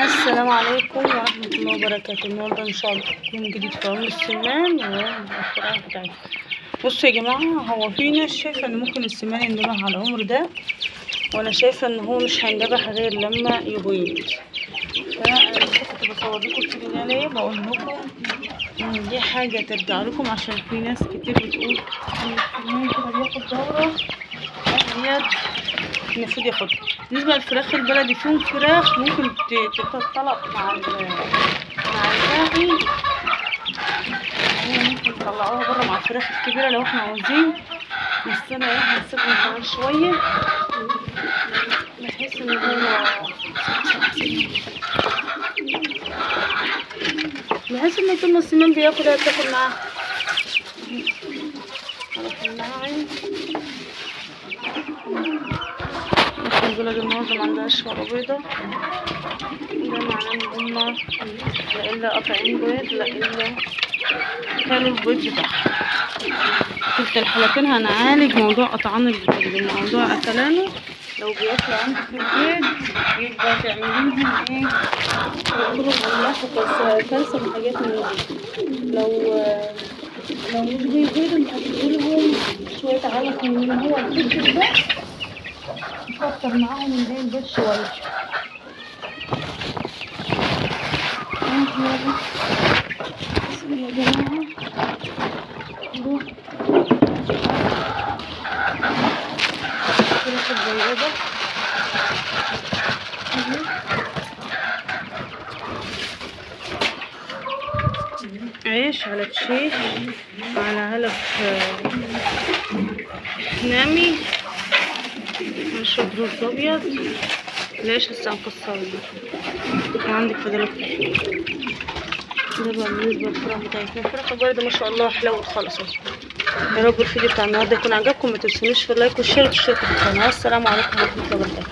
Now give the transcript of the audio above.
السلام عليكم ورحمة الله وبركاته. النهارده ان شاء الله يوم جديد في عمر السمان والفراخ بتاعتي. بصوا يا جماعة، هو في ناس شايفة ان ممكن السمان يندبح على العمر ده، وانا شايفة ان هو مش هيندبح غير لما يبيض. فانا لسه كنت بصور لكم الفيديو ده ليه، بقول لكم ان دي حاجة ترجع لكم، عشان في ناس كتير بتقول ان السمان كده بياخد دورة ديت المفروض ياخدها. بالنسبة للفراخ البلدي، فيهم فراخ ممكن تتطلق مع الباقي، ممكن نطلعوها بره مع الفراخ الكبيرة لو احنا عاوزين. بس انا هسيبهم كمان شوية بحيث ان طول ما السمان بياكلها تاكل معاه. البلد النهارده معندهاش ولا بيضة، ده معناه ان هما لا الا قاطعين بيض لا الا كانوا البيض بتاعهم. كلتا الحالتين هنعالج موضوع قطعان البيض وموضوع اكلانه. لو بياكلوا عندك في البيت يبقى تعمليهم ايه، ياكلوا املاح وكالسيوم وحاجات من دي. لو مش بيبيضوا انت هتديلهم شوية علف من اللي هو الفلفل ده، يكتر معاهم من زي البيض شوية. يا جماعة عيش على تشيش على علف نامي، نشرب رز ابيض. ليش هسه مكسرة كان عندك فضلك. ده بقى بالنسبة للفراخ بتاعتنا. الفراخ الباردة ما شاء الله حلوة خالص. يا رب الفيديو بتاع النهارده يكون عجبكم. ما تنسونيش في اللايك والشير وتشتركوا في القناة. السلام عليكم ورحمة الله وبركاته.